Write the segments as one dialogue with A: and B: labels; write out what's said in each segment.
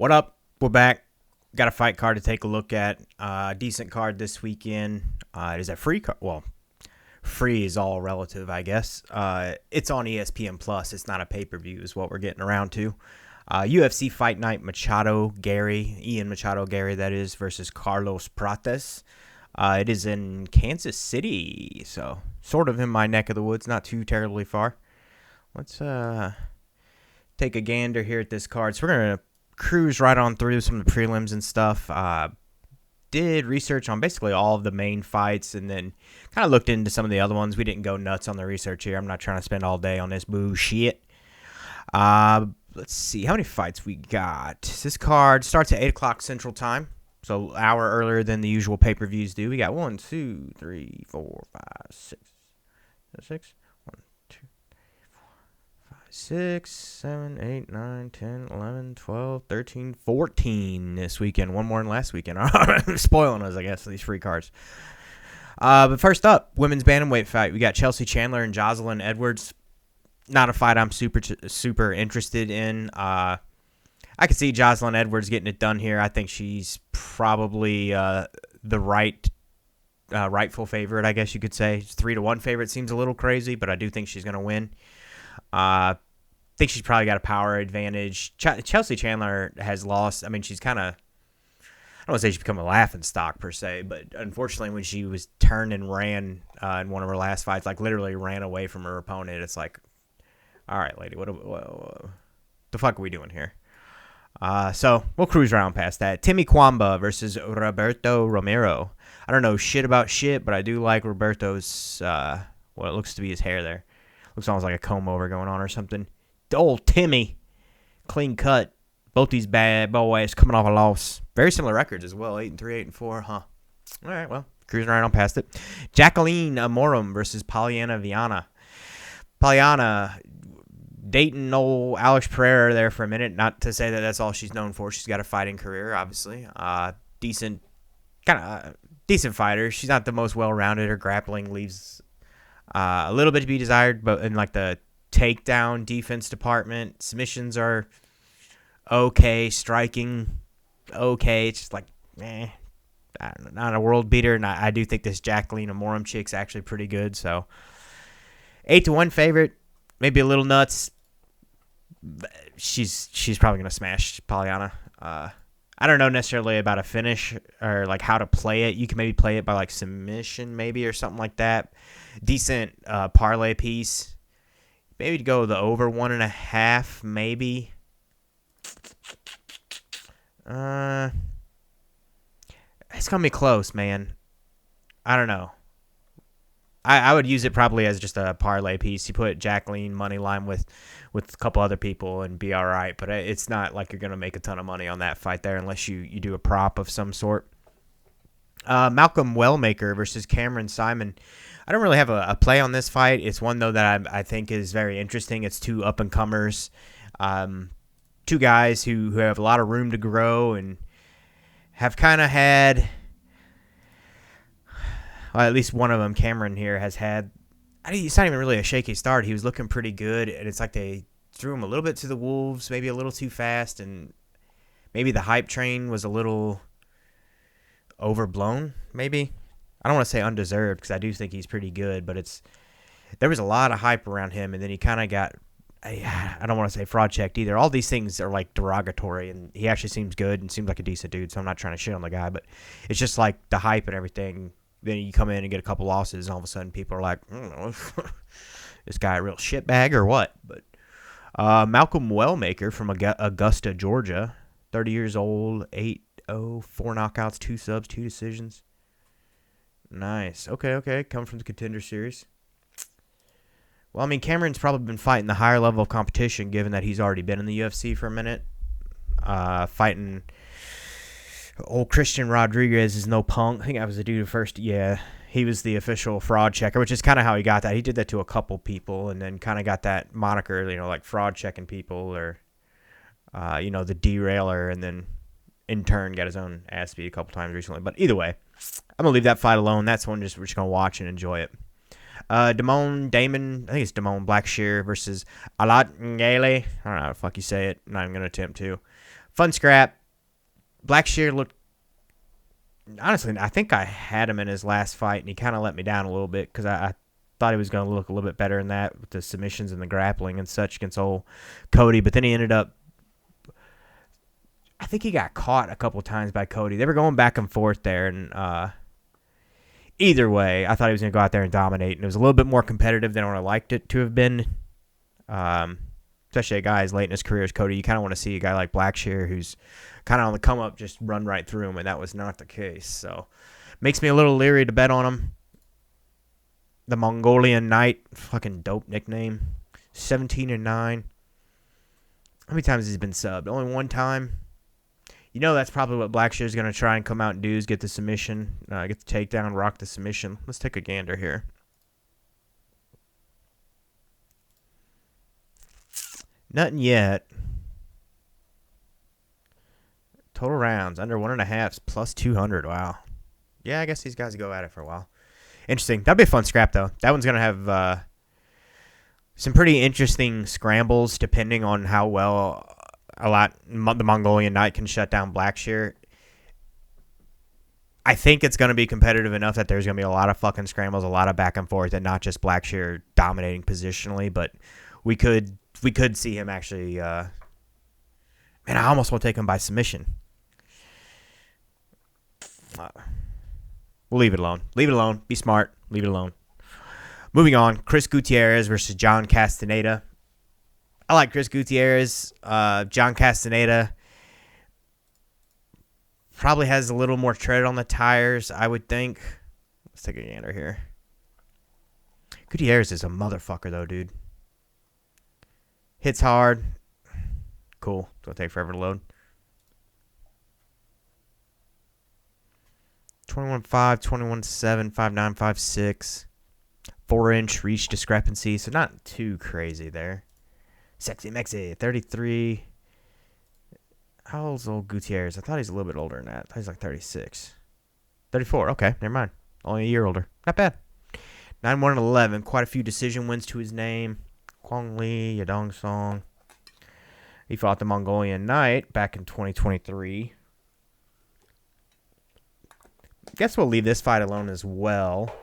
A: What up? We're back. Got a fight card to take a look at. Decent card this weekend. It is a free card. Well, free is all relative, I guess. It's on ESPN Plus. It's not a pay-per-view is what we're getting around to. UFC Fight Night, Machado Garry, Ian Machado Garry, that is, versus Carlos Prates. It is in Kansas City, so sort of in my neck of the woods, not too terribly far. Let's take a gander here at this card. So we're going to cruise right on through some of the prelims and stuff. Did research on basically all of the main fights and then kind of looked into some of the other ones. We didn't go nuts on the research here. I'm not trying to spend all day on this bullshit. Let's see how many fights we got. This card starts at 8 o'clock Central Time, so an hour earlier than the usual pay-per-views do. We got 1, 2, 3, 4, 5, 6. 6? 1, 2, 6, 7, 8, 9, 10, 11, 12, 13, 14 this weekend. One more than last weekend. I'm spoiling us, I guess, these free cards. But first up, women's bantamweight fight. We got Chelsea Chandler and Jocelyn Edwards. Not a fight I'm super interested in. I could see Jocelyn Edwards getting it done here. I think she's probably the rightful favorite, I guess you could say. 3-1 favorite seems a little crazy, but I do think she's going to win. I think she's probably got a power advantage. Chelsea Chandler has lost. I mean, she's kind of, I don't want to say she's become a laughing stock per se, but unfortunately when she was turned and ran in one of her last fights, like literally ran away from her opponent, it's like, all right, lady, what the fuck are we doing here? So we'll cruise around past that. Timmy Kwamba versus Roberto Romero. I don't know shit about shit, but I do like Roberto's, what it looks to be his hair there. Looks almost like a comb over going on or something. Old Timmy, clean cut. Both these bad boys coming off a loss. Very similar records as well, 8-3, 8-4, huh? All right, well, cruising right on past it. Jacqueline Amorim versus Polyana Viana. Polyana dating old Alex Pereira there for a minute. Not to say that that's all she's known for. She's got a fighting career, obviously. Decent fighter. She's not the most well-rounded. Her grappling leaves a little bit to be desired, but in like the takedown defense department, submissions are okay, striking okay. It's just like, not a world beater. And I do think this Jacqueline Amorim chick's actually pretty good. So 8-1 favorite, maybe a little nuts. She's probably gonna smash Polyana. I don't know necessarily about a finish or like how to play it. You can maybe play it by like submission maybe or something like that. Decent parlay piece. Maybe to go the over 1.5 maybe. It's gonna be close, man. I don't know. I would use it probably as just a parlay piece. You put Jacqueline money line with a couple other people and be all right. But it's not like you're going to make a ton of money on that fight there unless you do a prop of some sort. Malcolm Wellmaker versus Cameron Simon. I don't really have a play on this fight. It's one, though, that I think is very interesting. It's two up-and-comers. Two guys who have a lot of room to grow and have kind of had... Well, at least one of them, Cameron here, has had... It's not even really a shaky start. He was looking pretty good, and it's like they threw him a little bit to the wolves, maybe a little too fast, and maybe the hype train was a little overblown, maybe. I don't want to say undeserved, because I do think he's pretty good, but there was a lot of hype around him, and then he kind of got... I don't want to say fraud-checked either. All these things are, like, derogatory, and he actually seems good and seems like a decent dude, so I'm not trying to shit on the guy, but it's just like the hype and everything... Then you come in and get a couple losses, and all of a sudden people are like, I don't know, this guy a real shitbag or what? But Malcolm Wellmaker from Augusta, Georgia, 30 years old, 8-0, 4 knockouts, 2 subs, 2 decisions. Nice. Okay. Come from the Contender Series. Well, I mean, Cameron's probably been fighting the higher level of competition, given that he's already been in the UFC for a minute. Fighting... Old Christian Rodriguez is no punk. I think that was the dude who first, he was the official fraud checker, which is kind of how he got that. He did that to a couple people and then kind of got that moniker, like fraud checking people or, the derailer, and then in turn got his own ass beat a couple times recently. But either way, I'm going to leave that fight alone. That's one we're just going to watch and enjoy it. Damon, I think it's Damon Blackshear versus Alat Ngale. I don't know how the fuck you say it. I'm not even going to attempt to. Fun scrap. Blackshear looked... Honestly, I think I had him in his last fight, and he kind of let me down a little bit because I thought he was going to look a little bit better in that with the submissions and the grappling and such against old Cody. But then he ended up... I think he got caught a couple times by Cody. They were going back and forth there, and either way, I thought he was going to go out there and dominate, and it was a little bit more competitive than I would have liked it to have been. Especially a guy as late in his career as Cody, you kind of want to see a guy like Blackshear who's kind of on the come up, just run right through him, and that was not the case. So, makes me a little leery to bet on him. The Mongolian Knight, fucking dope nickname. 17-9. How many times has he been subbed? Only one time. You know that's probably what Blackshear's going to try and come out and do is get the submission, get the takedown, rock the submission. Let's take a gander here. Nothing yet. Total rounds, under 1.5, plus 200. Wow. Yeah, I guess these guys go at it for a while. Interesting. That'd be a fun scrap, though. That one's going to have some pretty interesting scrambles depending on how well the Mongolian Knight can shut down Blackshear. I think it's going to be competitive enough that there's going to be a lot of fucking scrambles, a lot of back and forth, and not just Blackshear dominating positionally, but we could see him actually... man, I almost want to take him by submission. We'll leave it alone. Leave it alone. Be smart. Leave it alone. Moving on. Chris Gutierrez versus John Castaneda. I like Chris Gutierrez. John Castaneda probably has a little more tread on the tires, I would think. Let's take a gander here. Gutierrez is a motherfucker, though, dude. Hits hard. Cool. It's going to take forever to load. 21.5, 21.7, 5.9, 5.6. 4-inch reach discrepancy, so not too crazy there. Sexy Mexi, 33. How old's old Gutierrez? I thought he's a little bit older than that. I thought he's like 36. 34, okay, never mind. Only a year older. Not bad. 9-1-11, quite a few decision wins to his name. Kwong Lee, Yadong Song. He fought the Mongolian Knight back in 2023. Guess we'll leave this fight alone as well.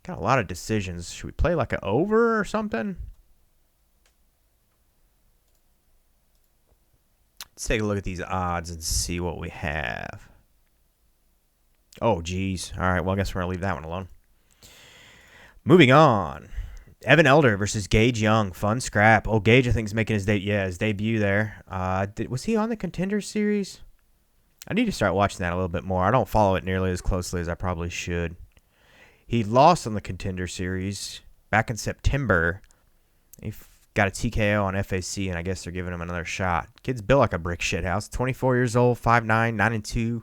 A: Got a lot of decisions. Should we play like an over or something? Let's take a look at these odds and see what we have. Oh, geez. All right, well, I guess we're going to leave that one alone. Moving on. Evan Elder versus Gage Young. Fun scrap. Oh, Gage, I think, is making his debut there. Was he on the Contender Series? I need to start watching that a little bit more. I don't follow it nearly as closely as I probably should. He lost on the Contender Series back in September. He got a TKO on FAC, and I guess they're giving him another shot. Kid's built like a brick shithouse. 24 years old, 5'9", 9-2.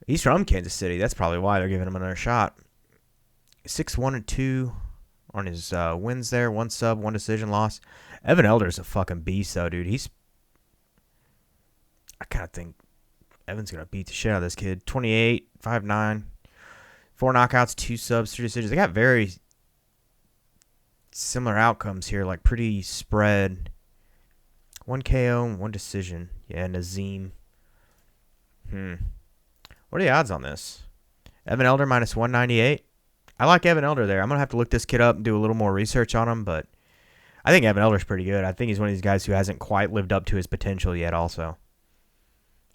A: He's from Kansas City. That's probably why they're giving him another shot. 6-1-2 on his wins there. 1 sub, 1 decision loss. Evan Elder's a fucking beast, though, dude. I kind of think Evan's going to beat the shit out of this kid. 28, 5'9", 4 knockouts, 2 subs, 3 decisions. They got very similar outcomes here, like pretty spread. 1 KO, 1 decision. Yeah, Nazim. What are the odds on this? Evan Elder minus 198. I like Evan Elder there. I'm going to have to look this kid up and do a little more research on him, but I think Evan Elder's pretty good. I think he's one of these guys who hasn't quite lived up to his potential yet also.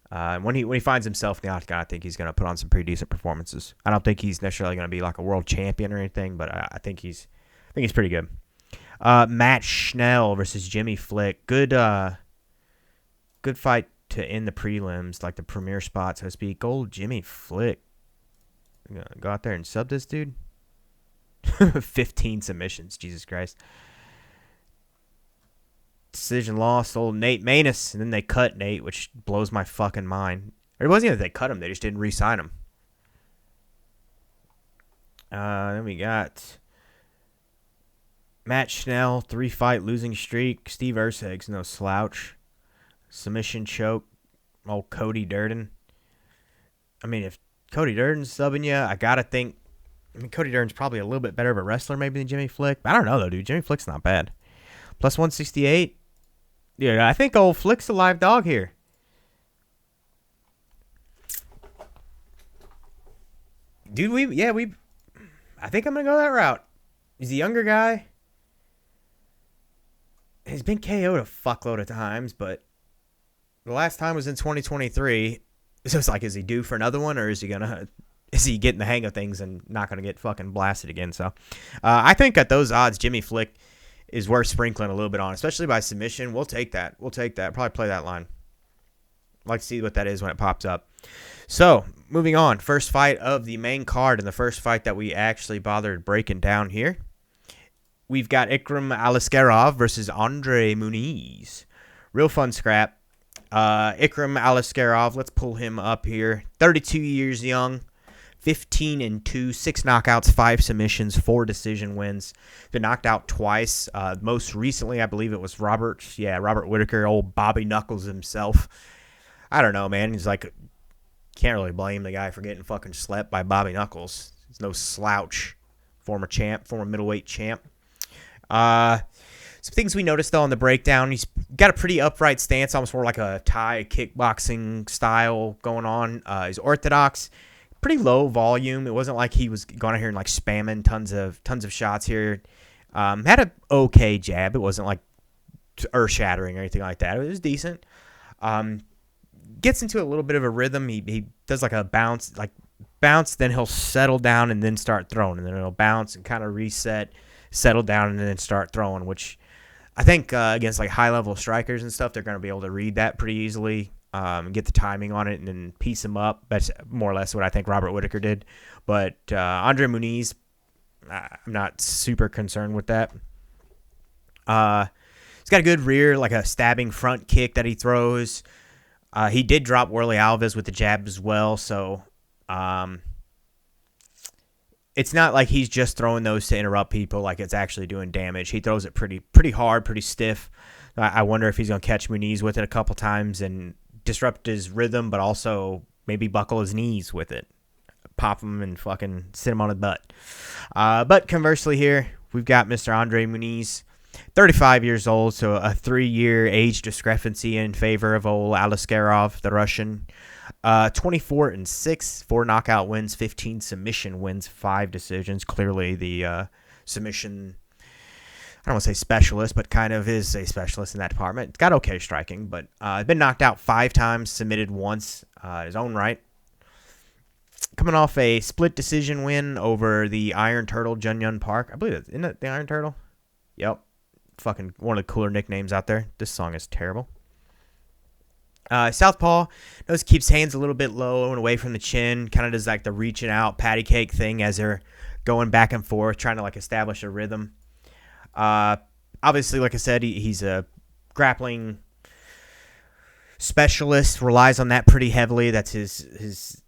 A: When he finds himself in the octagon, I think he's going to put on some pretty decent performances. I don't think he's necessarily going to be like a world champion or anything, but I think he's pretty good. Matt Schnell versus Jimmy Flick. Good fight to end the prelims, like the premier spot, so to speak. Old Jimmy Flick. Gonna go out there and sub this dude. 15 submissions. Jesus Christ. Decision loss. Old Nate Maness, and then they cut Nate, which blows my fucking mind. Or it wasn't even that they cut him; they just didn't re-sign him. Then we got Matt Schnell, 3-fight losing streak. Steve Erceg's no slouch. Submission choke. Old Cody Durden. I mean, if Cody Durden's subbing you, I gotta think. I mean, Cody Durden's probably a little bit better of a wrestler maybe than Jimmy Flick. I don't know though, dude. Jimmy Flick's not bad. Plus 168. Yeah, I think old Flick's a live dog here. Dude, I think I'm going to go that route. He's a younger guy. He's been KO'd a fuckload of times, but the last time was in 2023. So it's like, is he due for another one, or is he getting the hang of things and not going to get fucking blasted again? So I think at those odds, Jimmy Flick is worth sprinkling a little bit on, especially by submission. We'll take that. Probably play that line. I'd like to see what that is when it pops up. So, moving on. First fight of the main card, and the first fight that we actually bothered breaking down here. We've got Ikram Aliskerov versus Andre Muniz. Real fun scrap. Ikram Aliskerov, let's pull him up here. 32 years young, 15-2, 6 knockouts, 5 submissions, 4 decision wins. Been knocked out twice. Most recently, I believe it was Robert Whittaker, old Bobby Knuckles himself. I don't know, man. He's like, can't really blame the guy for getting fucking slept by Bobby Knuckles. He's no slouch. Former middleweight champ. Some things we noticed, though, on the breakdown. He's got a pretty upright stance, almost more like a Thai kickboxing style going on. He's orthodox. Pretty low volume. It wasn't like he was going out here and like spamming tons of shots here. Had a okay jab. It wasn't like earth-shattering or anything like that. It was decent. Gets into a little bit of a rhythm. He does like a bounce, then he'll settle down and then start throwing, and then he'll bounce and kind of reset, settle down, and then start throwing, which I think against like high-level strikers and stuff, they're going to be able to read that pretty easily, and get the timing on it and then piece them up. That's more or less what I think Robert Whittaker did. But Andre Muniz, I'm not super concerned with that. He's got a good rear, like a stabbing front kick that he throws. He did drop Worley Alves with the jab as well, so it's not like he's just throwing those to interrupt people, like it's actually doing damage. He throws it pretty hard, pretty stiff. I wonder if he's going to catch Muniz with it a couple times and disrupt his rhythm, but also maybe buckle his knees with it. Pop him and fucking sit him on his butt. But conversely here, we've got Mr. Andre Muniz. 35 years old, so a 3-year age discrepancy in favor of old Aliskerov, the Russian. 24-6, 4 knockout wins, 15 submission wins, 5 decisions. Clearly the submission, I don't want to say specialist, but kind of is a specialist in that department. It's got okay striking, but been knocked out 5 times, submitted once, his own right. Coming off a split decision win over the Iron Turtle, Junyun Park. I believe it's, isn't it the Iron Turtle? Yep. Fucking one of the cooler nicknames out there. This song is terrible. Southpaw keeps hands a little bit low and away from the chin. Kind of does like the reaching out patty cake thing as they're going back and forth, trying to like establish a rhythm. Obviously, like I said, he's a grappling specialist. Relies on that pretty heavily. That's his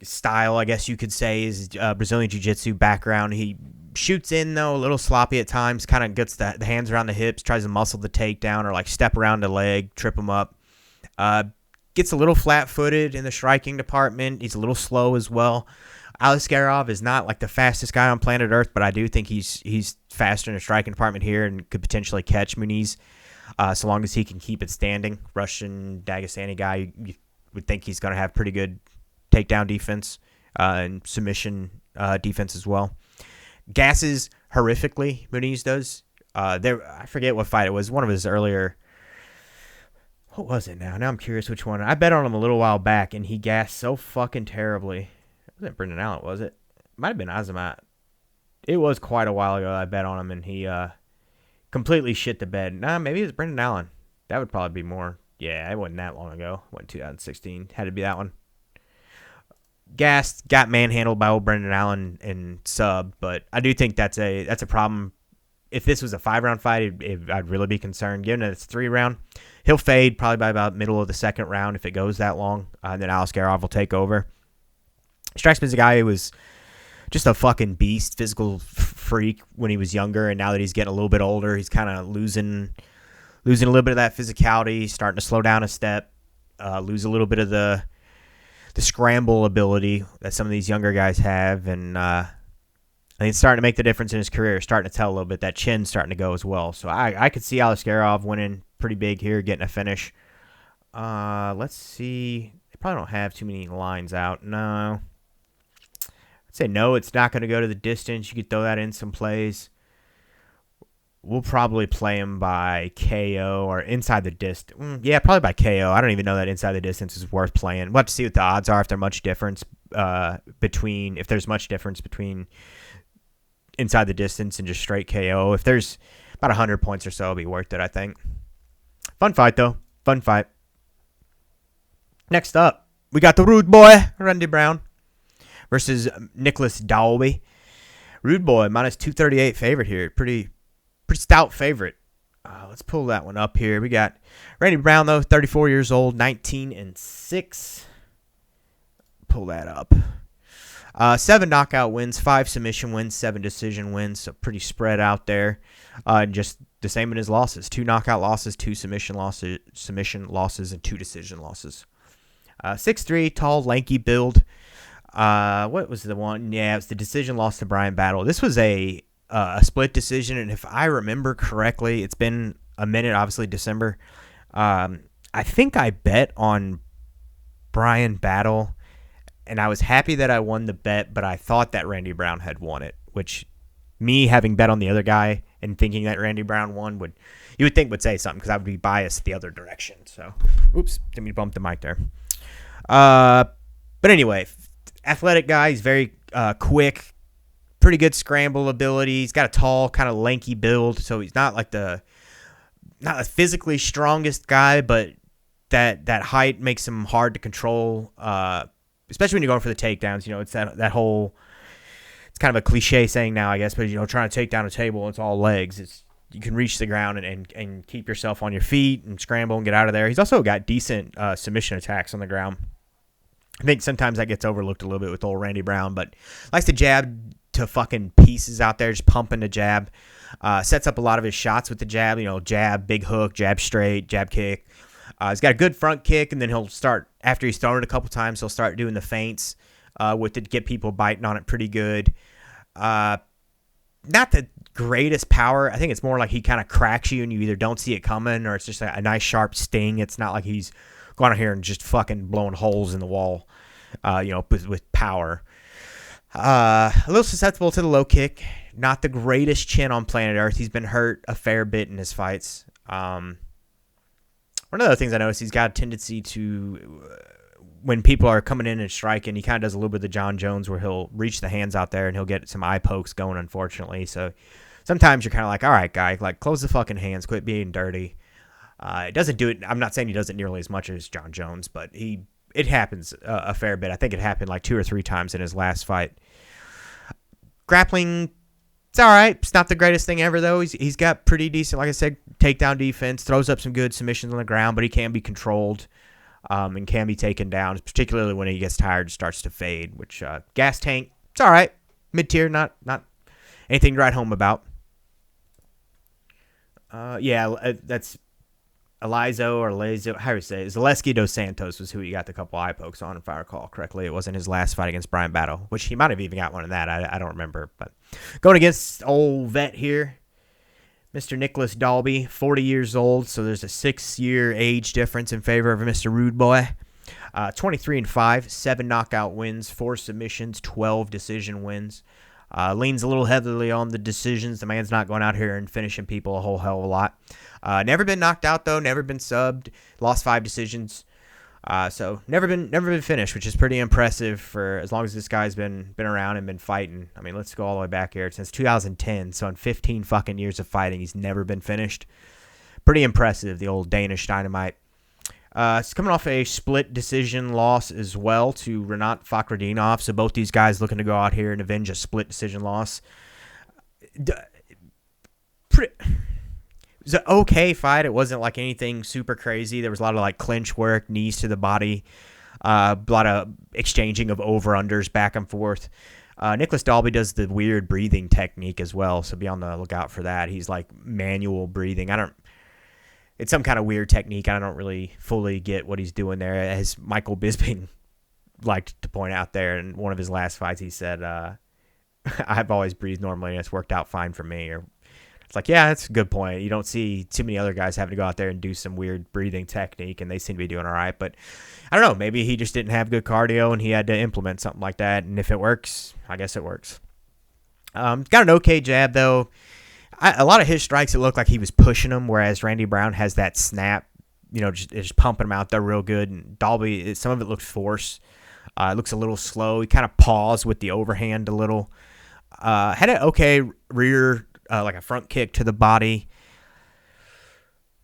A: style, I guess you could say, is Brazilian Jiu-Jitsu background. He shoots in, though, a little sloppy at times, kind of gets the hands around the hips, tries to muscle the takedown or like step around the leg, trip him up. Gets a little flat-footed in the striking department. He's a little slow as well. Aliskerov is not like the fastest guy on planet Earth, but I do think he's faster in the striking department here and could potentially catch Muniz so long as he can keep it standing. Russian, Dagestani guy, you would think he's going to have pretty good takedown defense and submission defense as well. Gasses horrifically, Muniz does. I forget what fight it was. One of his earlier... What was it now? Now I'm curious which one. I bet on him a little while back, and he gassed so fucking terribly. It wasn't Brendan Allen, was it? It might have been Azamat. It was quite a while ago I bet on him, and he completely shit the bed. Nah, maybe it was Brendan Allen. That would probably be more. Yeah, it wasn't that long ago. It wasn't 2016. Had to be that one. Gassed, got manhandled by old Brendan Allen and subbed, but I do think that's a problem. If this was a 5-round fight, I'd really be concerned. Given that it's 3-round, he'll fade probably by about middle of the second round if it goes that long, and then Aliskerov will take over. Strikes me as a guy who was just a fucking beast, physical freak when he was younger, and now that he's getting a little bit older, he's kind of losing a little bit of that physicality, starting to slow down a step, lose a little bit of the scramble ability that some of these younger guys have, and I think it's starting to make the difference in his career, starting to tell a little bit. That chin's starting to go as well. So I could see Aliskerov winning pretty big here, getting a finish. Let's see. They probably don't have too many lines out. No. I'd say no, it's not going to go to the distance. You could throw that in some plays. We'll probably play him by KO or inside the distance. Yeah, probably by KO. I don't even know that inside the distance is worth playing. We'll have to see what the odds are, if there's much difference between inside the distance and just straight KO. If there's about 100 points or so, it'll be worth it, I think. Fun fight, though. Fun fight. Next up, we got the Rude Boy, Randy Brown, versus Nicholas Dalby. Rude Boy, minus 238 favorite here. Pretty stout favorite. Let's pull that one up here. We got Randy Brown, though, 34 years old, 19-6. Pull that up. 7 knockout wins, 5 submission wins, 7 decision wins. So pretty spread out there. Just the same in his losses. 2 knockout losses, 2 submission losses, and 2 decision losses. 6'3", tall, lanky build. What was the one? Yeah, it was the decision loss to Brian Battle. This was a split decision, and if I remember correctly, it's been a minute, obviously December. I think I bet on Brian Battle, and I was happy that I won the bet, but I thought that Randy Brown had won it, which me having bet on the other guy and thinking that Randy Brown won you would think would say something, because I would be biased the other direction. So, oops, didn't mean to bump the mic there. But anyway, athletic guy. He's very quick, pretty good scramble ability. He's got a tall, kind of lanky build, so he's not like not the physically strongest guy, but that height makes him hard to control, especially when you're going for the takedowns. You know, it's that whole, it's kind of a cliche saying now, I guess, but, you know, trying to take down a table, it's all legs. You can reach the ground and keep yourself on your feet and scramble and get out of there. He's also got decent submission attacks on the ground. I think sometimes that gets overlooked a little bit with old Randy Brown, but likes to jab to fucking pieces out there, just pumping the jab. Sets up a lot of his shots with the jab, you know, jab, big hook, jab straight, jab kick. He's got a good front kick, and then he'll start, after he's thrown it a couple times, he'll start doing the feints with it, get people biting on it pretty good. Not the greatest power. I think it's more like he kind of cracks you and you either don't see it coming or it's just a nice sharp sting. It's not like he's going out here and just fucking blowing holes in the wall, with power. A little susceptible to the low kick. Not the greatest chin on planet Earth. He's been hurt a fair bit in his fights. One of the other things I noticed, he's got a tendency to, when people are coming in and striking, he kind of does a little bit of the John Jones where he'll reach the hands out there and he'll get some eye pokes going, unfortunately. So sometimes you're kind of like, all right, guy, like, close the fucking hands, quit being dirty. It doesn't do it. I'm not saying he does it nearly as much as John Jones, but it happens a fair bit. I think it happened like 2 or 3 times in his last fight. Grappling, it's all right. It's not the greatest thing ever, though. He's got pretty decent, like I said, takedown defense, throws up some good submissions on the ground, but he can be controlled and can be taken down, particularly when he gets tired and starts to fade, which gas tank, it's all right. Mid-tier, not anything to write home about. That's Lazo, how do you say it? Zaleski dos Santos was who he got the couple eye pokes on, if I recall correctly. It wasn't his last fight against Brian Battle, which he might have even got one in that. I don't remember. But going against old vet here, Mr. Nicholas Dalby, 40 years old, so there's a 6-year age difference in favor of Mr. Rude Boy. 23-5, 7 knockout wins, 4 submissions, 12 decision wins. Leans a little heavily on the decisions. The man's not going out here and finishing people a whole hell of a lot. Never been knocked out, though. Never been subbed. Lost 5 decisions. So never been finished, which is pretty impressive for as long as this guy's been around and been fighting. I mean, let's go all the way back here. Since 2010, so in 15 fucking years of fighting, he's never been finished. Pretty impressive, the old Danish Dynamite. It's coming off a split decision loss as well to Renat Fakhretdinov. So both these guys looking to go out here and avenge a split decision loss. It was an okay fight. It wasn't like anything super crazy. There was a lot of like clinch work, knees to the body, a lot of exchanging of over-unders back and forth. Nicholas Dalby does the weird breathing technique as well, so be on the lookout for that. He's like manual breathing. It's some kind of weird technique. I don't really fully get what he's doing there. As Michael Bisping liked to point out there in one of his last fights, he said, I've always breathed normally and it's worked out fine for me, or It's like, yeah, that's a good point. You don't see too many other guys having to go out there and do some weird breathing technique, and they seem to be doing all right. But I don't know. Maybe he just didn't have good cardio, and he had to implement something like that. And if it works, I guess it works. Got an okay jab, though. A lot of his strikes, it looked like he was pushing them, whereas Randy Brown has that snap, just pumping them out there real good. And Dalby, some of it looks forced. It looks a little slow. He kind of paused with the overhand a little. Had an okay rear, like a front kick to the body.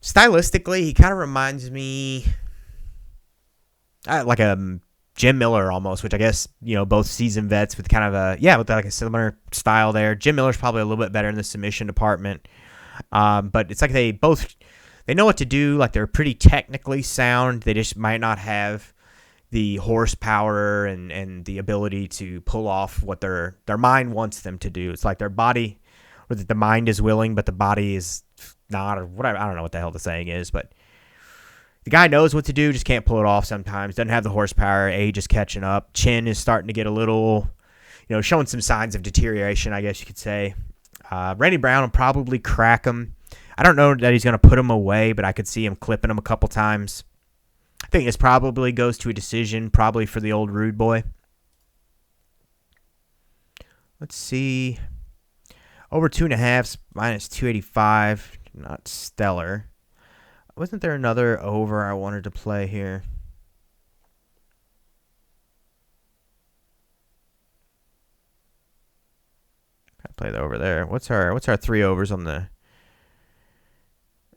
A: Stylistically, he kind of reminds me like a Jim Miller almost, which I guess, both seasoned vets with kind of with like a similar style there. Jim Miller's probably a little bit better in the submission department. But it's like they know what to do. Like they're pretty technically sound. They just might not have the horsepower and the ability to pull off what their mind wants them to do. It's like their body, or that the mind is willing, but the body is not, or whatever. I don't know what the hell the saying is, but the guy knows what to do, just can't pull it off sometimes. Doesn't have the horsepower. Age is catching up. Chin is starting to get a little, showing some signs of deterioration, I guess you could say. Randy Brown will probably crack him. I don't know that he's going to put him away, but I could see him clipping him a couple times. I think this probably goes to a decision, probably for the old Rude Boy. Let's see. Over 2.5, minus 285. Not stellar. Wasn't there another over I wanted to play here? Gotta play the over there. What's our 3 overs on the?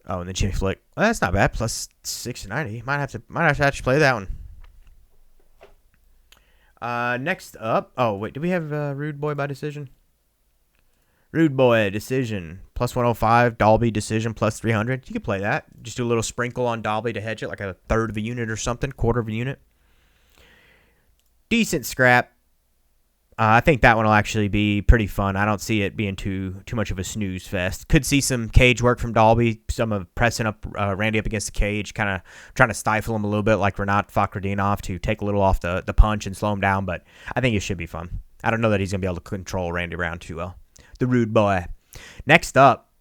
A: Oh, and the Jimmy Flick. Well, that's not bad. Plus 690. Might have to actually play that one. Next up. Oh wait, do we have Rude Boy by decision? Rude Boy decision plus 105. Dalby decision plus 300. You could play that. Just do a little sprinkle on Dalby to hedge it, like a third of a unit or something, quarter of a unit. Decent scrap. I think that one will actually be pretty fun. I don't see it being too much of a snooze fest. Could see some cage work from Dalby, some of pressing up Randy up against the cage, kind of trying to stifle him a little bit like Renat Fakhretdinov to take a little off the punch and slow him down, but I think it should be fun. I don't know that he's going to be able to control Randy Brown too well. The Rude Boy. Next up,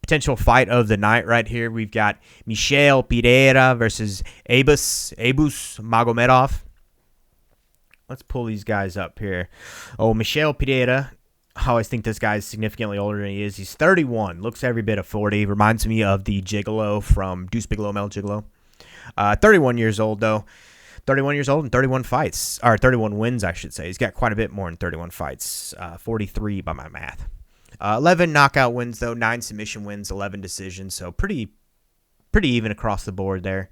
A: potential fight of the night right here. We've got Michel Pereira versus Abus Magomedov. Let's pull these guys up here. Oh, Michel Pereira. I always think this guy is significantly older than he is. He's 31. Looks every bit of 40. Reminds me of the Gigolo from Deuce Bigalow, Mel Gigolo. 31 years old, though. 31 years old and 31 fights. Or 31 wins, I should say. He's got quite a bit more than 31 fights. 43 by my math. 11 knockout wins, though. 9 submission wins, 11 decisions. So pretty even across the board there.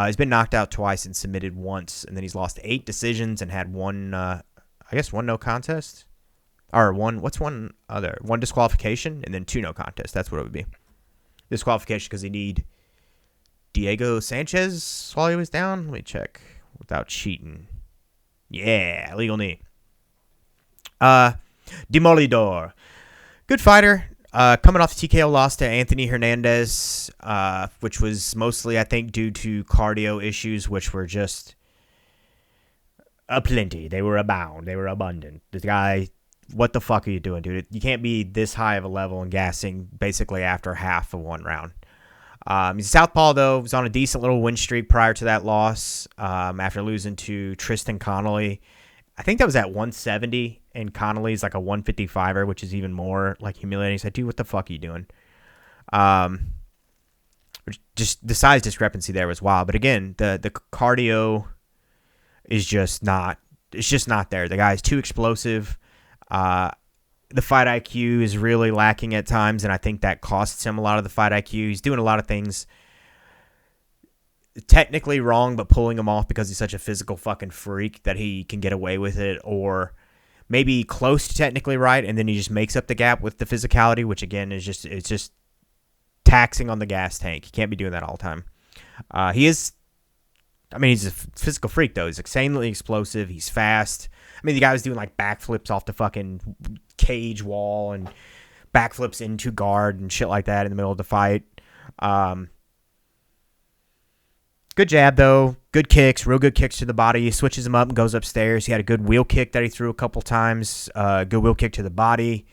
A: He's been knocked out twice and submitted once, and then he's lost 8 decisions and had one no contest, or one disqualification, and then 2 no contest. That's what it would be. Disqualification because he need Diego Sanchez while he was down. Let me check without cheating. Yeah, legal knee. Demolidor, good fighter. Coming off the TKO loss to Anthony Hernandez, which was mostly, I think, due to cardio issues, which were just aplenty. They were abound. They were abundant. This guy, what the fuck are you doing, dude? You can't be this high of a level and gassing basically after half of one round. He's a southpaw, though. He was on a decent little win streak prior to that loss after losing to Tristan Connolly. I think that was at 170, and Connolly's like a 155er, which is even more like humiliating. He's like, dude, what the fuck are you doing? Just the size discrepancy there was wild. But again, the cardio is just not. It's just not there. The guy's too explosive. The fight IQ is really lacking at times, and I think that costs him a lot of the fight IQ. He's doing a lot of things technically wrong, but pulling him off because he's such a physical fucking freak that he can get away with it, or maybe close to technically right, and then he just makes up the gap with the physicality, which again is just taxing on the gas tank. He can't be doing that all the time. He's a physical freak though. He's insanely explosive. He's fast. I mean, the guy was doing like backflips off the fucking cage wall and backflips into guard and shit like that in the middle of the fight. Good jab, though. Good kicks. Real good kicks to the body. He switches them up and goes upstairs. He had a good wheel kick that he threw a couple times. Good wheel kick to the body.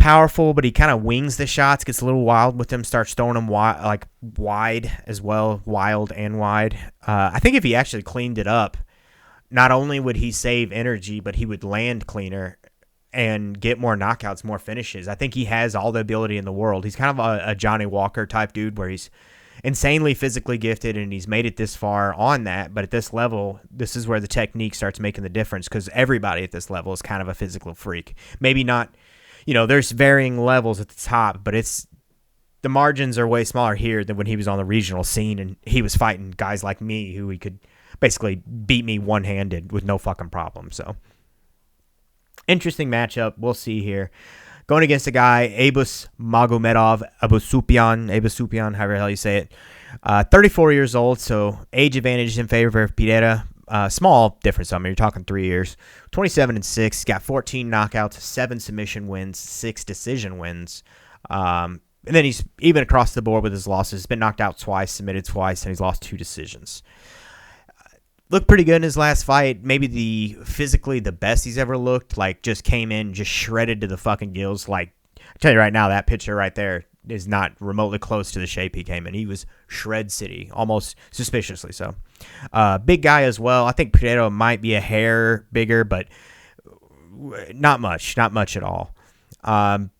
A: powerful, but he kind of wings the shots, gets a little wild with them, starts throwing them wide as well, wild and wide. I think if he actually cleaned it up, not only would he save energy, but he would land cleaner and get more knockouts, more finishes. I think he has all the ability in the world. He's kind of a Johnny Walker type dude where he's insanely physically gifted and he's made it this far on that. But at this level, this is where the technique starts making the difference because everybody at this level is kind of a physical freak. Maybe not, there's varying levels at the top, but the margins are way smaller here than when he was on the regional scene and he was fighting guys like me who he could basically beat me one-handed with no fucking problem. So interesting matchup. We'll see here. Going against a guy, Abus Abusupian, however the hell you say it. 34 years old, so age advantage in favor of Pereira. Small difference. I mean, you're talking 3 years. 27-6. He's got 14 knockouts, 7 submission wins, 6 decision wins. And then he's even across the board with his losses. He's been knocked out twice, submitted twice, and he's lost 2 decisions. Looked pretty good in his last fight. Maybe physically the best he's ever looked. Like, just came in, just shredded to the fucking gills. Like, I tell you right now, that picture right there is not remotely close to the shape he came in. He was shred city, almost suspiciously so. Big guy as well. I think Pereira might be a hair bigger, but not much at all. The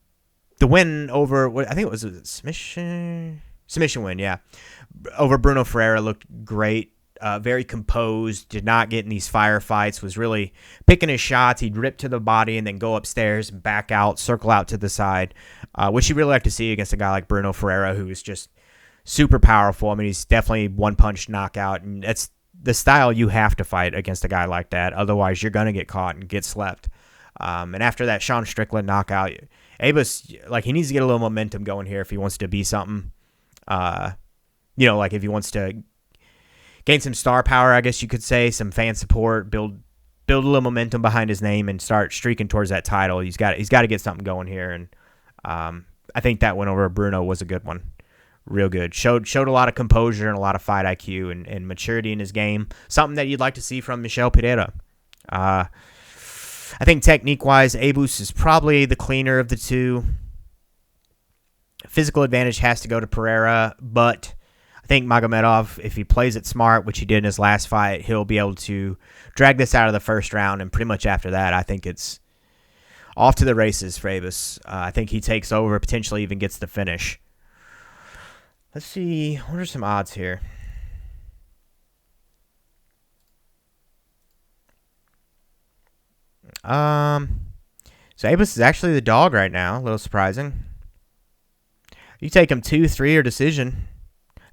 A: win over, I think it was a submission win, yeah. Over Bruno Ferreira looked great. Very composed, did not get in these firefights, was really picking his shots. He'd rip to the body and then go upstairs, back out, circle out to the side, which you really like to see against a guy like Bruno Ferreira, who is just super powerful. I mean, he's definitely one-punch knockout, and that's the style you have to fight against a guy like that. Otherwise, you're going to get caught and get slept. And after that Sean Strickland knockout, Abus, he needs to get a little momentum going here if he wants to be something. If he wants to gain some star power, I guess you could say, some fan support, build a little momentum behind his name, and start streaking towards that title. He's got to get something going here, and I think that win over Bruno was a good one, real good. Showed a lot of composure and a lot of fight IQ and maturity in his game. Something that you'd like to see from Michel Pereira. I think technique-wise, Abus is probably the cleaner of the two. Physical advantage has to go to Pereira, but I think Magomedov, if he plays it smart, which he did in his last fight, he'll be able to drag this out of the first round. And pretty much after that, I think it's off to the races for Abus. I think he takes over, potentially even gets the finish. Let's see. What are some odds here? So Abus is actually the dog right now. A little surprising. You take him 2-3 or decision.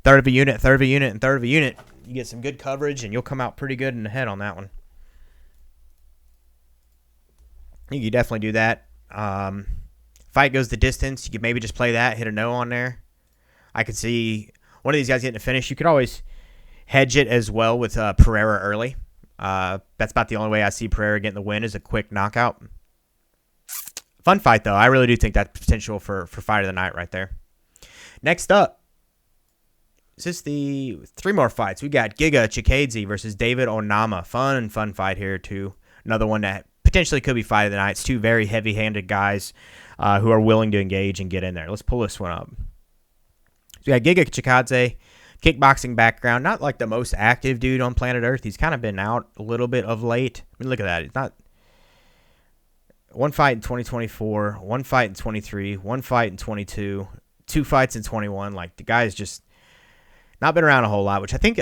A: Third of a unit, and third of a unit. You get some good coverage, and you'll come out pretty good in the head on that one. You could definitely do that. Fight goes the distance. You could maybe just play that, hit a no on there. I could see one of these guys getting a finish. You could always hedge it as well with Pereira early. That's about the only way I see Pereira getting the win is a quick knockout. Fun fight, though. I really do think that's potential for fight of the night right there. Next up. Is this the 3 more fights? We got Giga Chikadze versus David Onama. Fun fight here, too. Another one that potentially could be fight of the night. It's 2 very heavy-handed guys who are willing to engage and get in there. Let's pull this one up. So we got Giga Chikadze, kickboxing background. Not like the most active dude on planet Earth. He's kind of been out a little bit of late. I mean, look at that. It's not one fight in 2024, one fight in 23, one fight in 22, 2 fights in 21. Like, the guy's just not been around a whole lot, which I think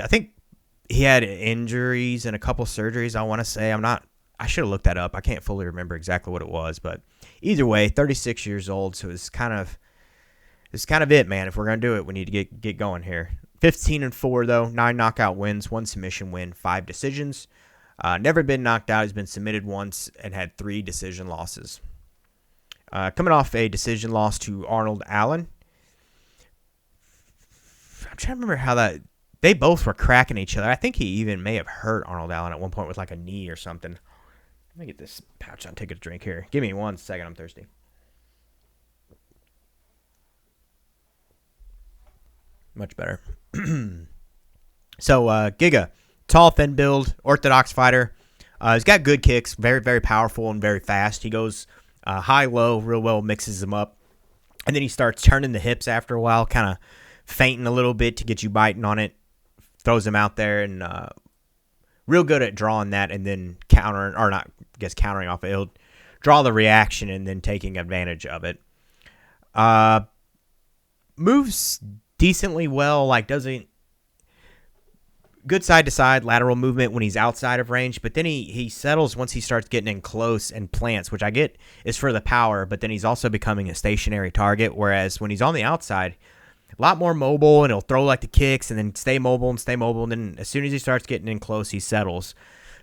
A: he had injuries and a couple surgeries, I want to say. I should have looked that up. I can't fully remember exactly what it was, but either way, 36 years old, so it's kind of it, man. If we're going to do it, we need to get going here. 15-4 though, 9 knockout wins, 1 submission win, 5 decisions. Never been knocked out. He's been submitted once and had 3 decision losses. Coming off a decision loss to Arnold Allen. I'm trying to remember how that. They both were cracking each other. I think he even may have hurt Arnold Allen at one point with like a knee or something. Let me get this pouch on. Take a drink here. Give me 1 second. I'm thirsty. Much better. So, Giga, tall, thin build, orthodox fighter. He's got good kicks, very, very powerful and very fast. He goes High-low real well mixes them up. And then he starts turning the hips after a while, kind of feinting a little bit to get you biting on it. Throws them out there and real good at drawing that and then countering, or not, I guess countering off it. He'll draw the reaction and then taking advantage of it. Moves decently well, like doesn't good side to side lateral movement when he's outside of range, but then he settles once he starts getting in close and plants, which I get is for the power, but then he's also becoming a stationary target, whereas when he's on the outside, a lot more mobile, and he'll throw like the kicks and then stay mobile, and then as soon as he starts getting in close, he settles.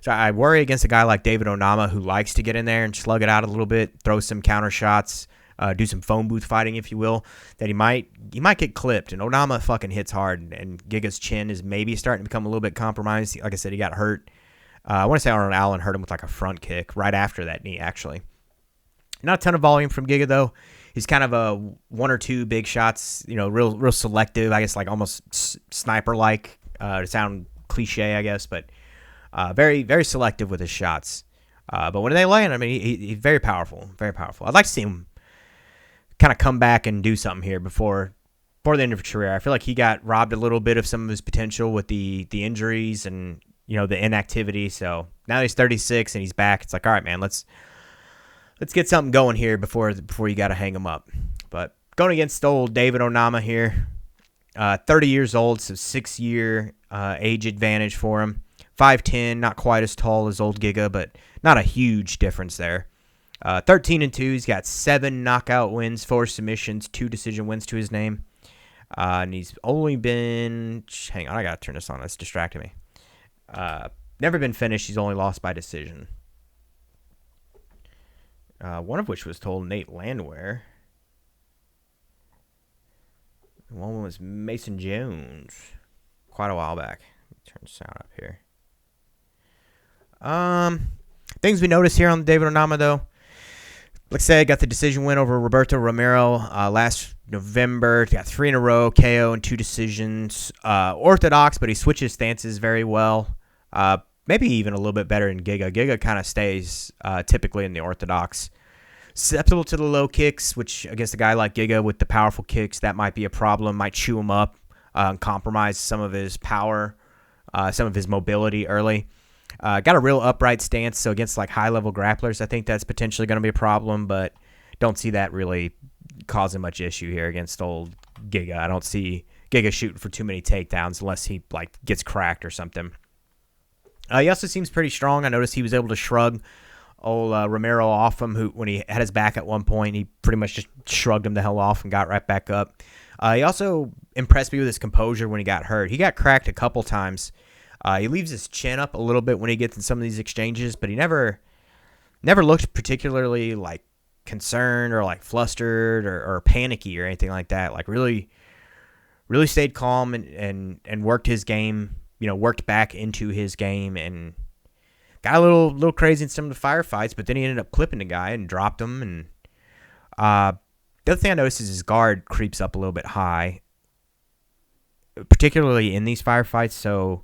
A: So I worry against a guy like David Onama who likes to get in there and slug it out a little bit, throw some counter shots, do some phone booth fighting, if you will, that he might get clipped. And Onama fucking hits hard, and Giga's chin is maybe starting to become a little bit compromised. Like I said, he got hurt. I want to say Arnold Allen hurt him with like a front kick right after that knee, actually. Not a ton of volume from Giga, though. He's kind of a one or two big shots, real selective, I guess, like almost sniper-like, to sound cliche, I guess, but very, very selective with his shots. But when they land, I mean, he's very powerful, very powerful. I'd like to see him kind of come back and do something here before the end of his career. I feel like he got robbed a little bit of some of his potential with the injuries and, the inactivity. So now he's 36 and he's back. It's like, all right, man, let's get something going here before you got to hang him up. But going against old David Onama here, 30 years old, so 6-year age advantage for him. 5'10", not quite as tall as old Giga, but not a huge difference there. 13-2, he's got 7 knockout wins, 4 submissions, 2 decision wins to his name. And he's only been, hang on, I got to turn this on, that's distracting me. Never been finished, he's only lost by decision. One of which was told Nate Landwehr. One was Mason Jones. Quite a while back. Turn the sound up here. Things we noticed here on David Onama, though. Like I said, got the decision win over Roberto Romero last November. Got 3 in a row, KO and 2 decisions. Orthodox, but he switches stances very well. Maybe even a little bit better than Giga. Giga kind of stays typically in the orthodox. Susceptible to the low kicks, which against a guy like Giga with the powerful kicks, that might be a problem. Might chew him up and compromise some of his power, some of his mobility early. Got a real upright stance, so against like high-level grapplers, I think that's potentially going to be a problem, but don't see that really causing much issue here against old Giga. I don't see Giga shooting for too many takedowns unless he like gets cracked or something. He also seems pretty strong. I noticed he was able to shrug old Romero off him, who when he had his back at one point, he pretty much just shrugged him the hell off and got right back up. He also impressed me with his composure when he got hurt. He got cracked a couple times. He leaves his chin up a little bit when he gets in some of these exchanges, but he never looked particularly like concerned or like flustered or panicky or anything like that. Like really stayed calm and worked his game, worked back into his game and got a little crazy in some of the firefights, but then he ended up clipping the guy and dropped him. And the other thing I noticed is his guard creeps up a little bit high, particularly in these firefights. So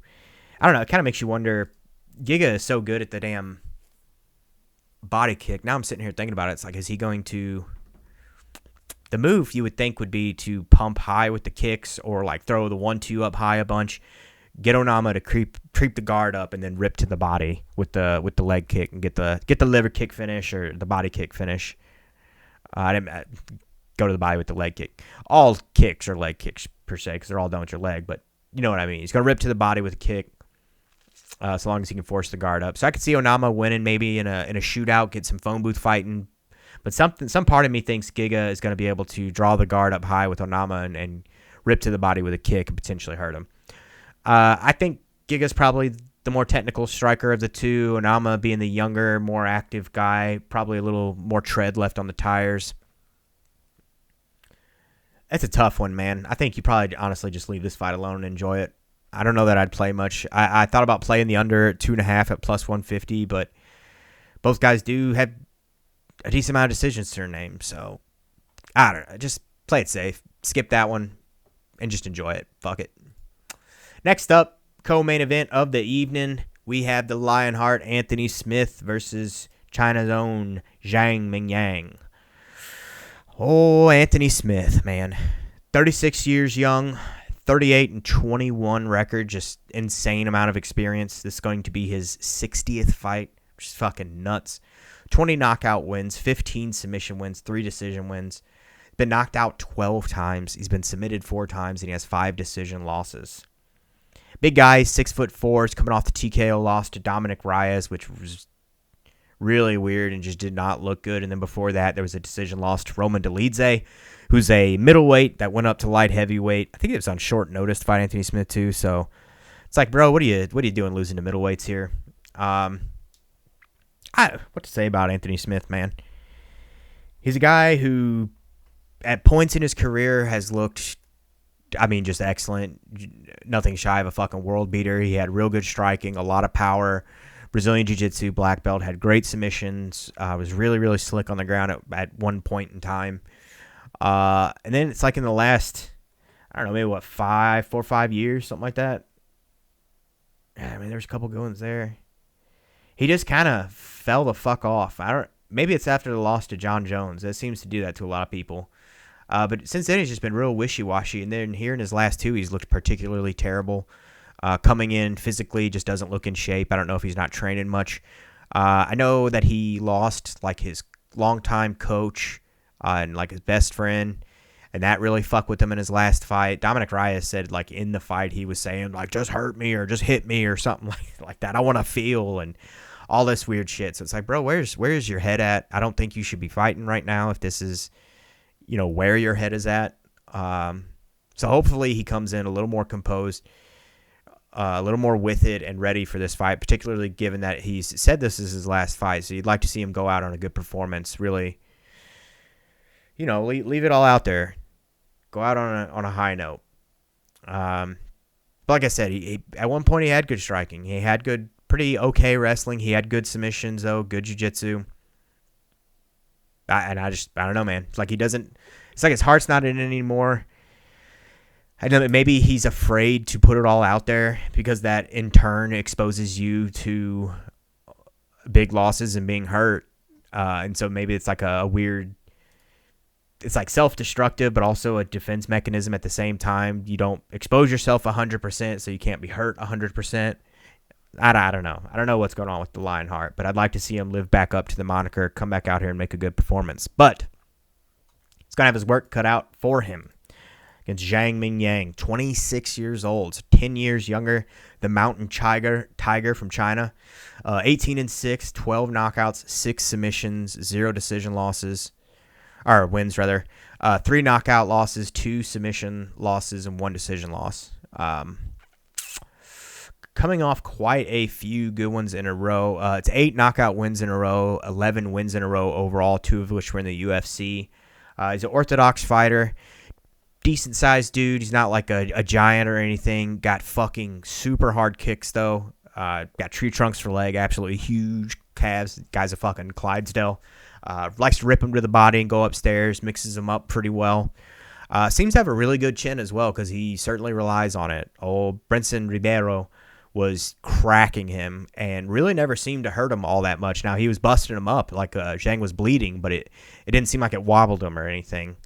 A: I don't know. It kind of makes you wonder. Giga is so good at the damn body kick. Now I'm sitting here thinking about it. It's like, is he going to... The move you would think would be to pump high with the kicks or like throw the 1-2 up high a bunch, get Onama to creep the guard up and then rip to the body with the leg kick and get the liver kick finish or the body kick finish. I didn't go to the body with the leg kick. All kicks are leg kicks per se because they're all done with your leg, but you know what I mean. He's going to rip to the body with a kick. So long as he can force the guard up. So I could see Onama winning maybe in a shootout, get some phone booth fighting. But some part of me thinks Giga is going to be able to draw the guard up high with Onama and rip to the body with a kick and potentially hurt him. I think Giga's probably the more technical striker of the two. Onama being the younger, more active guy, probably a little more tread left on the tires. That's a tough one, man. I think you probably honestly just leave this fight alone and enjoy it. I don't know that I'd play much. I thought about playing the under at 2.5 at plus 150, but both guys do have a decent amount of decisions to their name. So, I don't know. Just play it safe. Skip that one and just enjoy it. Fuck it. Next up, co-main event of the evening, we have the Lionheart Anthony Smith versus China's own Zhang Mingyang. Oh, Anthony Smith, man. 36 years young, 38-21 record, just insane amount of experience. This is going to be his 60th fight, which is fucking nuts. 20 knockout wins, 15 submission wins, 3 decision wins. Been knocked out 12 times. He's been submitted 4 times, and he has 5 decision losses. Big guy, 6'4", is coming off the TKO loss to Dominic Reyes, which was really weird and just did not look good. And then before that, there was a decision loss to Roman Dolidze, who's a middleweight that went up to light heavyweight. I think it was on short notice to fight Anthony Smith too. So it's like, bro, what are you doing losing to middleweights here? What to say about Anthony Smith, man? He's a guy who, at points in his career, has looked, just excellent. Nothing shy of a fucking world beater. He had real good striking, a lot of power. Brazilian Jiu-Jitsu, black belt, had great submissions. Was really, really slick on the ground at one point in time. And then it's like in the last, I don't know, maybe 4 or 5 years, something like that. There's a couple good ones there. He just kind of fell the fuck off. Maybe it's after the loss to John Jones. That seems to do that to a lot of people. But since then, he's just been real wishy-washy. And then here in his last 2, he's looked particularly terrible. Coming in physically, just doesn't look in shape. I don't know if he's not training much. I know that he lost like his longtime coach and like his best friend, and that really fucked with him in his last fight. Dominic Reyes said like in the fight he was saying like, just hurt me or just hit me or something like that. I want to feel and all this weird shit. So it's like, bro, where's your head at? I don't think you should be fighting right now if this is, where your head is at. So hopefully he comes in a little more composed, a little more with it and ready for this fight, particularly given that he's said this is his last fight. So you'd like to see him go out on a good performance, really, leave it all out there. Go out on a high note. But like I said, he at one point he had good striking. He had pretty okay wrestling. He had good submissions, though, good jiu-jitsu. I don't know, man. It's like it's like his heart's not in it anymore. I know that maybe he's afraid to put it all out there because that in turn exposes you to big losses and being hurt. And so maybe it's like a weird, it's like self-destructive, but also a defense mechanism at the same time. You don't expose yourself 100%, so you can't be hurt 100%. I don't know. I don't know what's going on with the Lionheart, but I'd like to see him live back up to the moniker, come back out here and make a good performance. But he's going to have his work cut out for him against Zhang Mingyang, 26 years old, so 10 years younger, the Mountain Tiger from China. 18-6, 12 knockouts, 6 submissions, 0 decision losses, or wins rather. 3 knockout losses, 2 submission losses, and 1 decision loss. Coming off quite a few good ones in a row. It's 8 knockout wins in a row, 11 wins in a row overall, 2 of which were in the UFC. He's an orthodox fighter. Decent-sized dude. He's not like a giant or anything. Got fucking super hard kicks, though. Got tree trunks for leg. Absolutely huge calves. Guy's a fucking Clydesdale. Likes to rip him to the body and go upstairs. Mixes them up pretty well. Seems to have a really good chin as well because he certainly relies on it. Old Brenson Ribeiro was cracking him and really never seemed to hurt him all that much. Now, he was busting him up like Zhang was bleeding, but it didn't seem like it wobbled him or anything.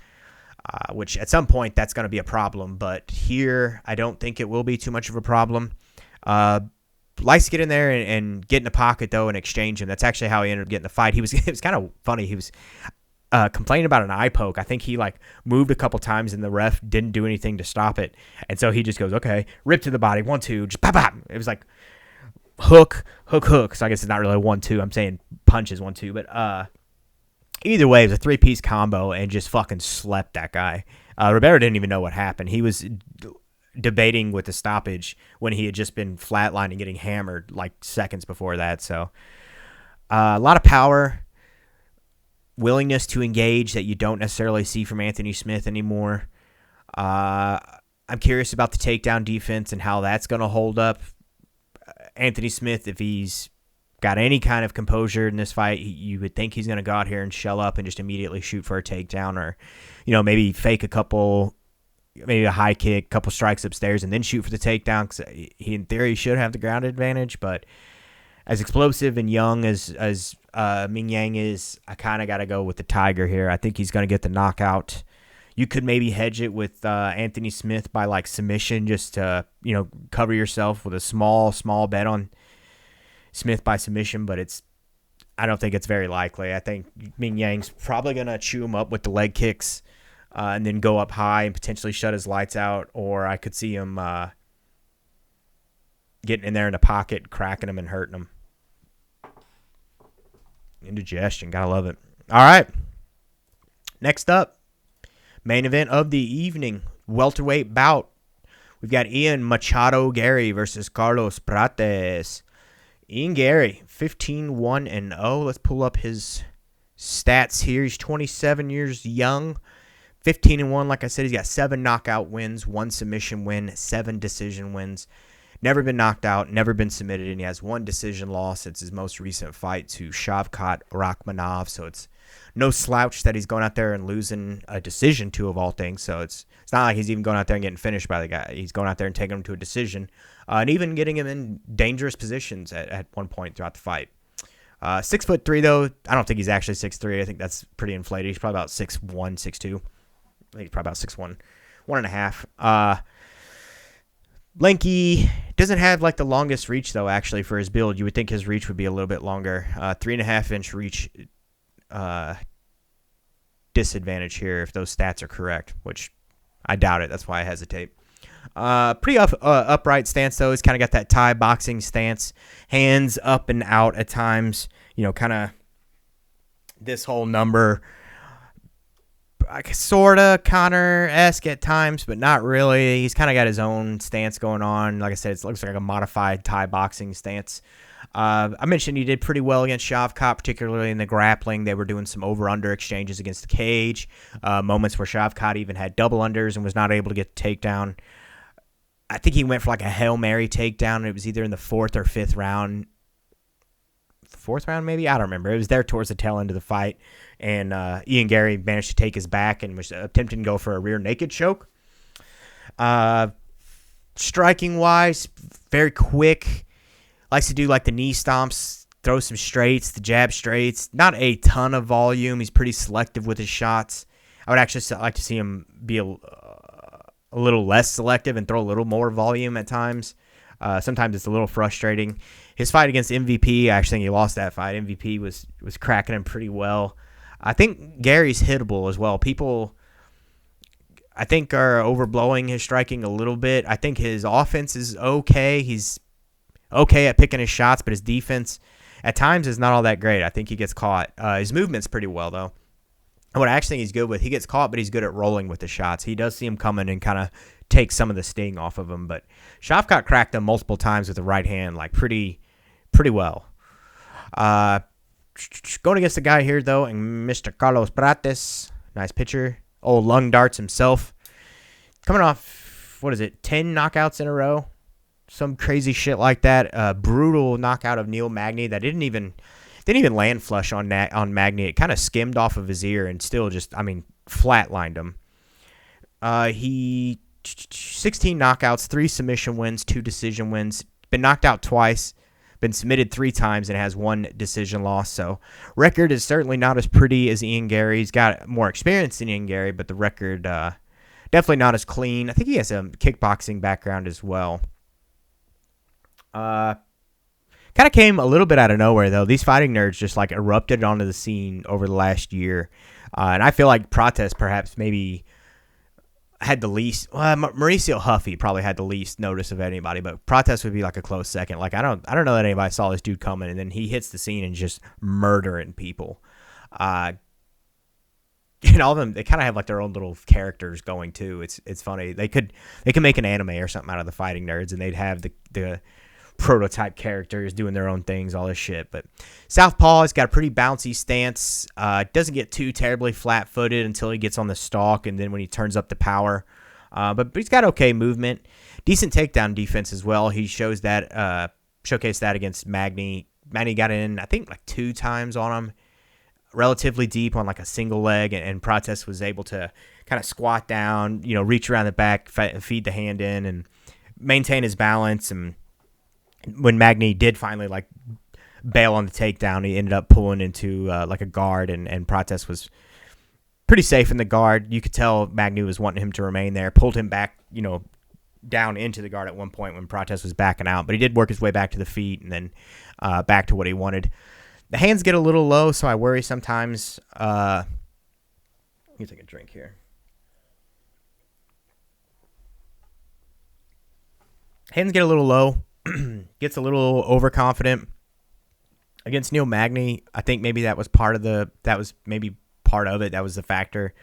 A: Which at some point that's going to be a problem, but here I don't think it will be too much of a problem. Likes to get in there and get in the pocket though and exchange him. That's actually how he ended up getting the fight. It was kind of funny. He was complaining about an eye poke. I think he moved a couple times and the ref didn't do anything to stop it, and so he just goes, okay, rip to the body, 1-2, just pop pop. It was like hook. So I guess it's not really a 1-2. I'm saying punches 1-2, but either way, it was a 3-piece combo and just fucking slept that guy. Ribeiro didn't even know what happened. He was debating with the stoppage when he had just been flatlining, getting hammered seconds before that. So a lot of power, willingness to engage that you don't necessarily see from Anthony Smith anymore. I'm curious about the takedown defense and how that's going to hold up. Anthony Smith, if he's got any kind of composure in this fight, you would think he's going to go out here and shell up and just immediately shoot for a takedown or, maybe fake maybe a high kick, couple strikes upstairs, and then shoot for the takedown because he, in theory, should have the ground advantage. But as explosive and young as Mingyang is, I kind of got to go with the Tiger here. I think he's going to get the knockout. You could maybe hedge it with Anthony Smith by like submission, just to cover yourself with a small bet on Smith by submission, but I don't think it's very likely. I think Mingyang's probably going to chew him up with the leg kicks and then go up high and potentially shut his lights out, or I could see him getting in there in the pocket, cracking him and hurting him. Indigestion, gotta love it. All right. Next up, main event of the evening, welterweight bout. We've got Ian Machado Garry versus Carlos Prates. Ian Garry, 15-1-0. Let's pull up his stats here. He's 27 years young, 15-1. Like I said, he's got 7 knockout wins, 1 submission win, 7 decision wins. Never been knocked out, never been submitted, and he has 1 decision loss. It's his most recent fight to Shavkat Rakhmonov, so it's no slouch that he's going out there and losing a decision to, of all things. So it's not like he's even going out there and getting finished by the guy. He's going out there and taking him to a decision, and even getting him in dangerous positions at one point throughout the fight. 6'3", though. I don't think he's actually 6'3". I think that's pretty inflated. He's probably about 6'1", 6'2". I think he's probably about 6'1", 1.5. Lanky, doesn't have like the longest reach though. Actually, for his build, you would think his reach would be a little bit longer. 3.5-inch reach disadvantage here if those stats are correct, which I doubt it. That's why I hesitate. Pretty upright stance though. He's kind of got that Thai boxing stance, hands up and out at times. Kind of this whole number. Sort of Conor-esque at times, but not really. He's kind of got his own stance going on. Like I said, it looks like a modified Thai boxing stance. I mentioned he did pretty well against Shavkat, particularly in the grappling. They were doing some over-under exchanges against the cage, moments where Shavkat even had double unders and was not able to get the takedown. I think he went for like a Hail Mary takedown, and it was either in the 4th or 5th round. 4th round, maybe? I don't remember. It was there towards the tail end of the fight. And Ian Garry managed to take his back and was attempting to go for a rear naked choke. Striking-wise, very quick. Likes to do like the knee stomps, throw some straights, the jab straights. Not a ton of volume. He's pretty selective with his shots. I would actually like to see him be a little less selective and throw a little more volume at times. Sometimes it's a little frustrating. His fight against MVP, I actually think he lost that fight. MVP was cracking him pretty well. I think Gary's hittable as well. People, I think, are overblowing his striking a little bit. I think his offense is okay. He's okay at picking his shots, but his defense at times is not all that great. I think he gets caught. His movement's pretty well, though. And what I actually think he's good with, he gets caught, but he's good at rolling with the shots. He does see him coming and kind of take some of the sting off of him. But Shavkat cracked him multiple times with the right hand, like pretty well. Going against the guy here, though, and Mr. Carlos Prates. Nice pitcher. Old lung darts himself. Coming off, 10 knockouts in a row? Some crazy shit like that. Brutal knockout of Neil Magny that didn't even land flush on Magny. It kind of skimmed off of his ear and still just, flatlined him. He 16 knockouts, 3 submission wins, 2 decision wins. Been knocked out twice. Been submitted 3 times and has 1 decision loss. So record is certainly not as pretty as Ian Garry. He's got more experience than Ian Garry, but the record definitely not as clean. I think he has a kickboxing background as well. Kind of came a little bit out of nowhere, though. These fighting nerds just like erupted onto the scene over the last year. And I feel like Prates perhaps maybe had the least. Mauricio Huffy probably had the least notice of anybody, but Prates would be like a close second. Like I don't know that anybody saw this dude coming, and then he hits the scene and just murdering people. And all of them, they kind of have like their own little characters going too. It's funny. They could make an anime or something out of the fighting nerds, and they'd have the prototype characters doing their own things, all this shit. But Southpaw has got a pretty bouncy stance. Doesn't get too terribly flat-footed until he gets on the stalk, and then when he turns up the power. But he's got okay movement. Decent takedown defense as well. He showcased that against Magny. Magny got in, I think, like 2 times on him, relatively deep on like a single leg, and Prates was able to kind of squat down, reach around the back, feed the hand in, and maintain his balance. And when Magny did finally like bail on the takedown. He ended up pulling into like a guard, and Prates was pretty safe in the guard. You could tell Magny was wanting him to remain there, pulled him back, down into the guard at one point when Prates was backing out. But he did work his way back to the feet and then back to what he wanted. The hands get a little low, so I worry sometimes. Let me take a drink here. Hands get a little low, gets a little overconfident. Against Neil Magny, I think maybe that was part of it. That was the factor.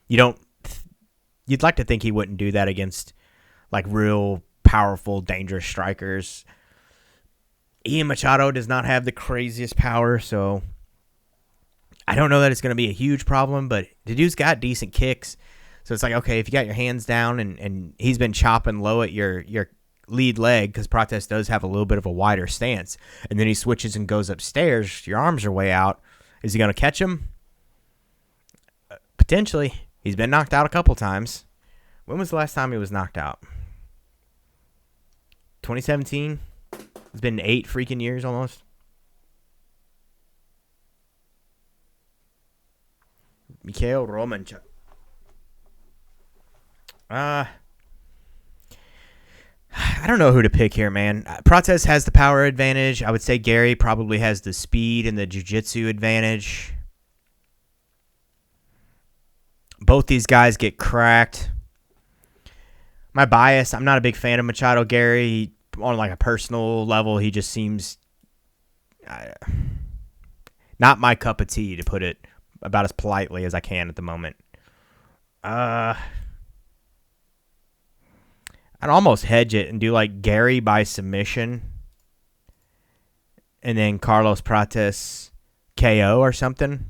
A: You'd like to think he wouldn't do that against like real powerful, dangerous strikers. Ian Machado does not have the craziest power, so I don't know that it's going to be a huge problem, but the dude's got decent kicks. So it's like, okay, if you got your hands down and he's been chopping low at your lead leg, because Prates does have a little bit of a wider stance, and then he switches and goes upstairs, your arms are way out. Is he going to catch him? Potentially. He's been knocked out a couple times. When was the last time he was knocked out? 2017? It's been 8 freaking years almost. Mikhail Romanchuk. I don't know who to pick here, man. Prates has the power advantage. I would say Garry probably has the speed and the jiu-jitsu advantage. Both these guys get cracked. My bias, I'm not a big fan of Machado Garry. On like a personal level, he just seems not my cup of tea, to put it about as politely as I can at the moment. I'd almost hedge it and do like Garry by submission and then Carlos Prates KO or something.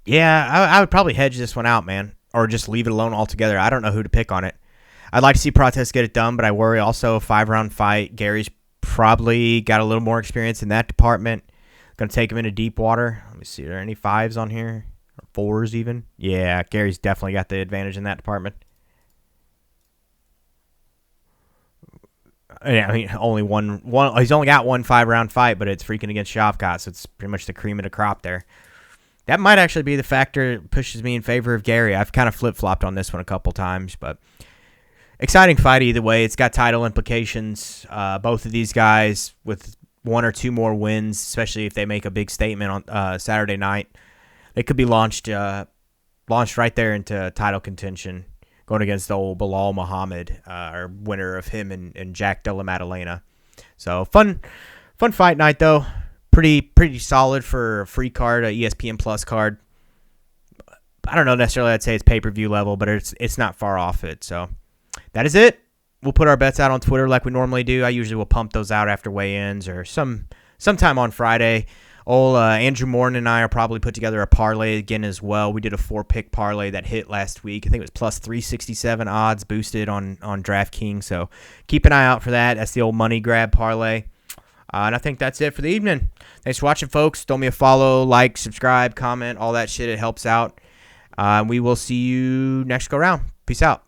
A: Yeah, I would probably hedge this one out, man, or just leave it alone altogether. I don't know who to pick on it. I'd like to see Prates get it done, but I worry also a 5-round fight. Garry's probably got a little more experience in that department. Going to take him into deep water. Let me see. Are there any 5s on here? Or 4s even? Yeah, Garry's definitely got the advantage in that department. Yeah, I mean, only one. He's only got one 5-round fight, but it's freaking against Shavkat, so it's pretty much the cream of the crop there. That might actually be the factor that pushes me in favor of Garry. I've kind of flip-flopped on this one a couple times, but exciting fight either way. It's got title implications. Both of these guys with 1 or 2 more wins, especially if they make a big statement on Saturday night, they could be launched right there into title contention, going against the old Bilal Muhammad, or winner of him and Jack Della Maddalena. So fun fight night though. Pretty solid for a free card, a ESPN Plus card. I don't know necessarily I'd say it's pay-per-view level, but it's not far off it. So that is it. We'll put our bets out on Twitter like we normally do. I usually will pump those out after weigh-ins or sometime on Friday. Andrew Morton and I are probably put together a parlay again as well. We did a 4-pick parlay that hit last week. I think it was plus 367 odds boosted on DraftKings. So keep an eye out for that. That's the old money grab parlay. And I think that's it for the evening. Thanks for watching, folks. Throw me a follow, like, subscribe, comment, all that shit. It helps out. We will see you next go round. Peace out.